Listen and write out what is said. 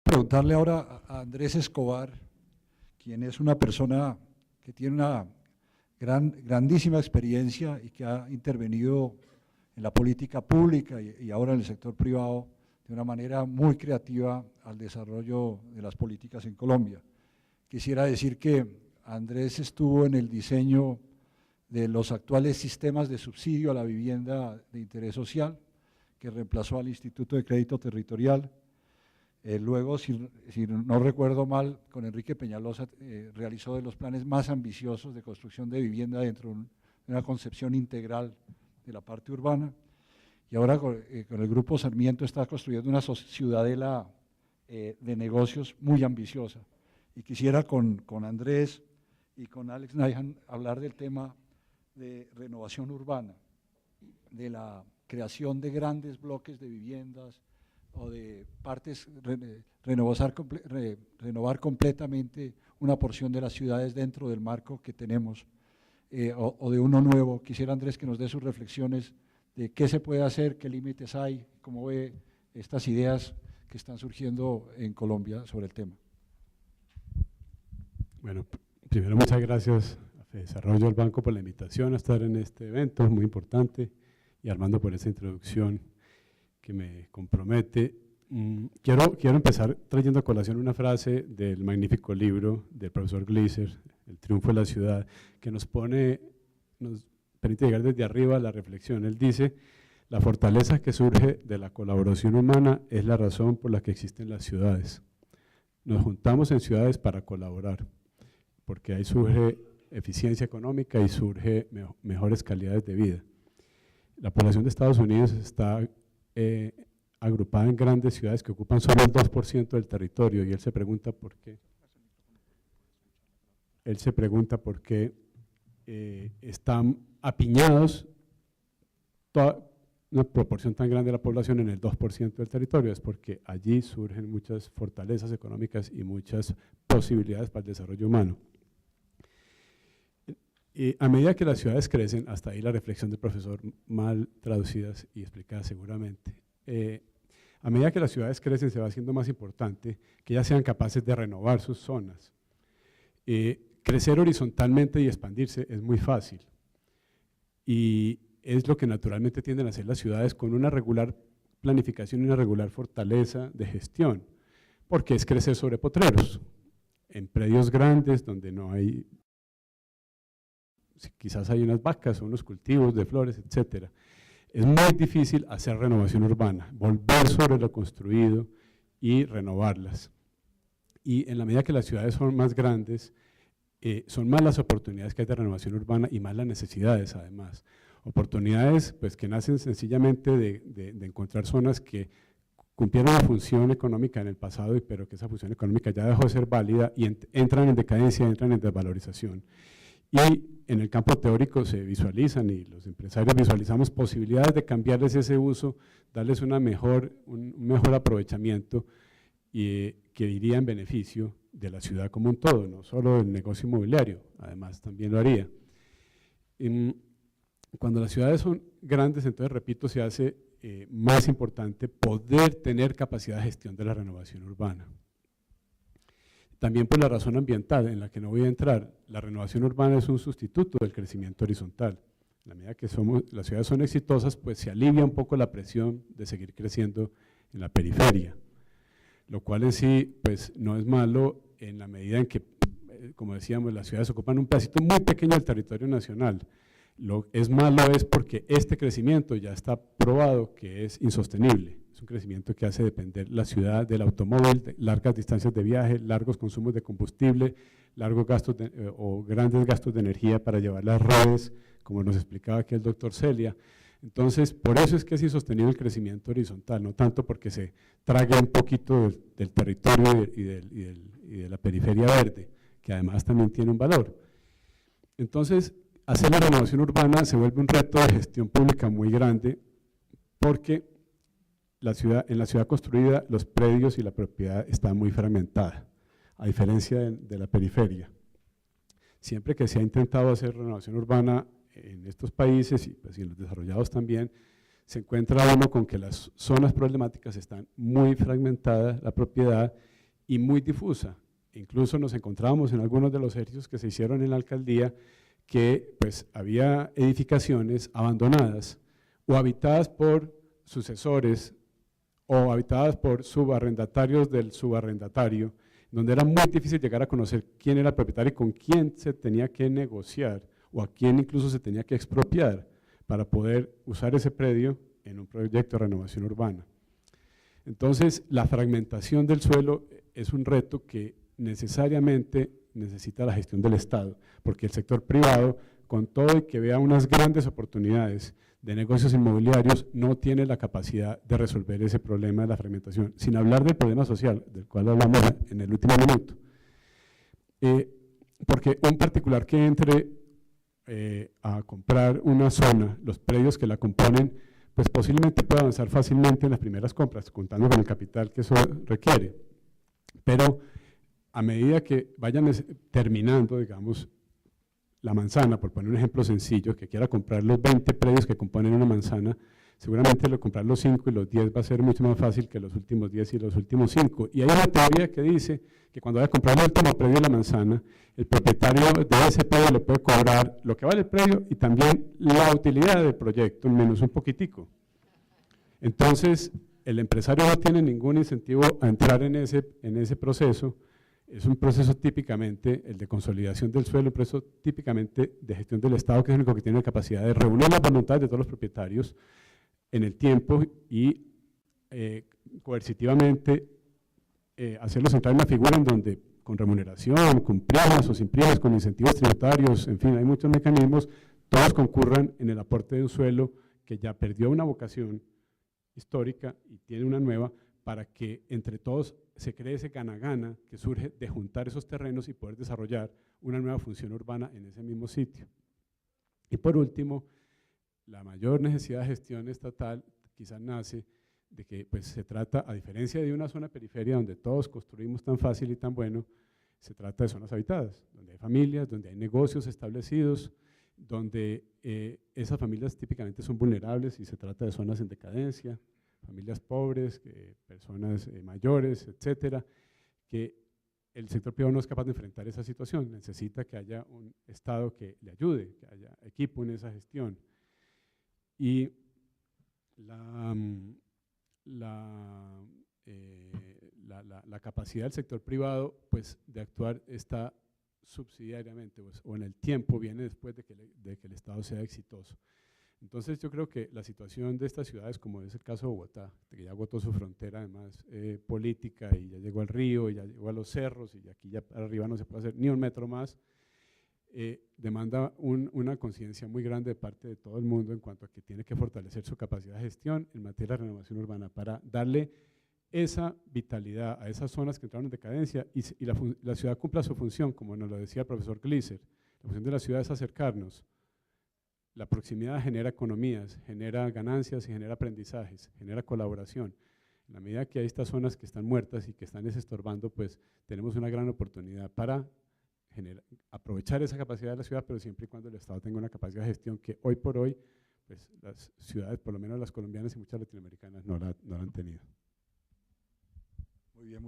Preguntarle ahora a Andrés Escobar, quien es una persona que tiene una grandísima experiencia y que ha intervenido en la política pública y ahora en el sector privado de una manera muy creativa al desarrollo de las políticas en Colombia. Quisiera decir que Andrés estuvo en el diseño de los actuales sistemas de subsidio a la vivienda de interés social, que reemplazó al Instituto de Crédito Territorial. Luego, si no recuerdo mal, con Enrique Peñalosa realizó de los planes más ambiciosos de construcción de vivienda dentro de una concepción integral de la parte urbana. Y ahora con el Grupo Sarmiento está construyendo una ciudadela de negocios muy ambiciosa. Y quisiera con Andrés y con Alex Naihan hablar del tema de renovación urbana, de la creación de grandes bloques de viviendas, o de partes, renovar completamente una porción de las ciudades dentro del marco que tenemos, o de uno nuevo. Quisiera, Andrés, que nos dé sus reflexiones de qué se puede hacer, qué límites hay, cómo ve estas ideas que están surgiendo en Colombia sobre el tema. Bueno, primero muchas gracias a FEDESarrollo del Banco por la invitación a estar en este evento muy importante, y Armando por esa introducción que me compromete. Quiero empezar trayendo a colación una frase del magnífico libro del profesor Gleiser, El triunfo de la ciudad, que nos permite llegar desde arriba a la reflexión. Él dice: la fortaleza que surge de la colaboración humana es la razón por la que existen las ciudades. Nos juntamos en ciudades para colaborar, porque ahí surge eficiencia económica y surge mejores calidades de vida. La población de Estados Unidos está agrupada en grandes ciudades que ocupan solo el 2% del territorio, y él se pregunta por qué. Él se pregunta por qué están apiñados toda una proporción tan grande de la población en el 2% del territorio. Es porque allí surgen muchas fortalezas económicas y muchas posibilidades para el desarrollo humano. A medida que las ciudades crecen, hasta ahí la reflexión del profesor mal traducidas y explicadas seguramente, a medida que las ciudades crecen se va haciendo más importante que ellas sean capaces de renovar sus zonas. Crecer horizontalmente y expandirse es muy fácil, y es lo que naturalmente tienden a hacer las ciudades con una regular planificación y una regular fortaleza de gestión, porque es crecer sobre potreros, en predios grandes donde no hay, quizás hay unas vacas o unos cultivos de flores, etcétera. Es muy difícil hacer renovación urbana, volver sobre lo construido y renovarlas. Y en la medida que las ciudades son más grandes, son más las oportunidades que hay de renovación urbana y más las necesidades, además. Oportunidades pues, que nacen sencillamente de encontrar zonas que cumplieron una función económica en el pasado, pero que esa función económica ya dejó de ser válida y entran en decadencia, entran en desvalorización. Y en el campo teórico se visualizan, y los empresarios visualizamos posibilidades de cambiarles ese uso, darles un mejor aprovechamiento, y que iría en beneficio de la ciudad como un todo, no solo del negocio inmobiliario, además también lo haría. Cuando las ciudades son grandes, entonces, repito, se hace más importante poder tener capacidad de gestión de la renovación urbana. También por la razón ambiental, en la que no voy a entrar. La renovación urbana es un sustituto del crecimiento horizontal. En la medida que las ciudades son exitosas, pues se alivia un poco la presión de seguir creciendo en la periferia, lo cual en sí pues, no es malo en la medida en que, como decíamos, las ciudades ocupan un pedacito muy pequeño del territorio nacional. Lo es malo es porque este crecimiento ya está probado que es insostenible. Es un crecimiento que hace depender la ciudad del automóvil, de largas distancias de viaje, largos consumos de combustible, largos gastos o grandes gastos de energía para llevar las redes, como nos explicaba aquí el doctor Celia. Entonces, por eso es que es insostenible el crecimiento horizontal, no tanto porque se trague un poquito del territorio y de la periferia verde, que además también tiene un valor. Entonces, hacer la renovación urbana se vuelve un reto de gestión pública muy grande, porque en la ciudad construida los predios y la propiedad están muy fragmentada, a diferencia de la periferia. Siempre que se ha intentado hacer renovación urbana en estos países, y pues en los desarrollados también, se encuentra uno con que las zonas problemáticas están muy fragmentadas, la propiedad, y muy difusa. Incluso nos encontrábamos en algunos de los ejercicios que se hicieron en la alcaldía que pues había edificaciones abandonadas o habitadas por sucesores o habitadas por subarrendatarios del subarrendatario, donde era muy difícil llegar a conocer quién era el propietario y con quién se tenía que negociar o a quién incluso se tenía que expropiar para poder usar ese predio en un proyecto de renovación urbana. Entonces, la fragmentación del suelo es un reto que necesariamente necesita la gestión del Estado, porque el sector privado, con todo y que vea unas grandes oportunidades de negocios inmobiliarios, no tiene la capacidad de resolver ese problema de la fragmentación, sin hablar del problema social, del cual hablamos en el último minuto. Porque un particular que entre a comprar una zona, los predios que la componen, pues posiblemente pueda avanzar fácilmente en las primeras compras, contando con el capital que eso requiere. Pero a medida que vayan terminando, digamos, la manzana, por poner un ejemplo sencillo, que quiera comprar los 20 predios que componen una manzana, seguramente comprar los 5 y los 10 va a ser mucho más fácil que los últimos 10 y los últimos 5. Y hay una teoría que dice que cuando vaya a comprar el último predio de la manzana, el propietario de ese predio le puede cobrar lo que vale el predio y también la utilidad del proyecto, menos un poquitico. Entonces, el empresario no tiene ningún incentivo a entrar en ese proceso. Es un proceso típicamente, el de consolidación del suelo, un proceso típicamente de gestión del Estado, que es el único que tiene la capacidad de reunir las voluntades de todos los propietarios en el tiempo y coercitivamente hacerlos entrar en una figura en donde con remuneración, con primas o sin primas, con incentivos tributarios, en fin, hay muchos mecanismos, todos concurran en el aporte de un suelo que ya perdió una vocación histórica y tiene una nueva, para que entre todos se cree ese gana-gana que surge de juntar esos terrenos y poder desarrollar una nueva función urbana en ese mismo sitio. Y por último, la mayor necesidad de gestión estatal quizás nace de que pues, se trata, a diferencia de una zona periferia donde todos construimos tan fácil y tan bueno, se trata de zonas habitadas, donde hay familias, donde hay negocios establecidos, donde esas familias típicamente son vulnerables y se trata de zonas en decadencia, familias pobres, personas mayores, etcétera, que el sector privado no es capaz de enfrentar esa situación, necesita que haya un Estado que le ayude, que haya equipo en esa gestión. Y la capacidad del sector privado pues, de actuar está subsidiariamente o en el tiempo, viene después de que el Estado sea exitoso. Entonces yo creo que la situación de estas ciudades, como es el caso de Bogotá, que ya agotó su frontera además política y ya llegó al río y ya llegó a los cerros y aquí ya arriba no se puede hacer ni un metro más, demanda una conciencia muy grande de parte de todo el mundo en cuanto a que tiene que fortalecer su capacidad de gestión en materia de renovación urbana para darle esa vitalidad a esas zonas que entraron en decadencia y la ciudad cumpla su función, como nos lo decía el profesor Gleiser. La función de la ciudad es acercarnos. La proximidad genera economías, genera ganancias y genera aprendizajes, genera colaboración. En la medida que hay estas zonas que están muertas y que están estorbando, pues tenemos una gran oportunidad para aprovechar esa capacidad de la ciudad, pero siempre y cuando el Estado tenga una capacidad de gestión que hoy por hoy, pues las ciudades, por lo menos las colombianas y muchas latinoamericanas, no la han tenido. Muy bien.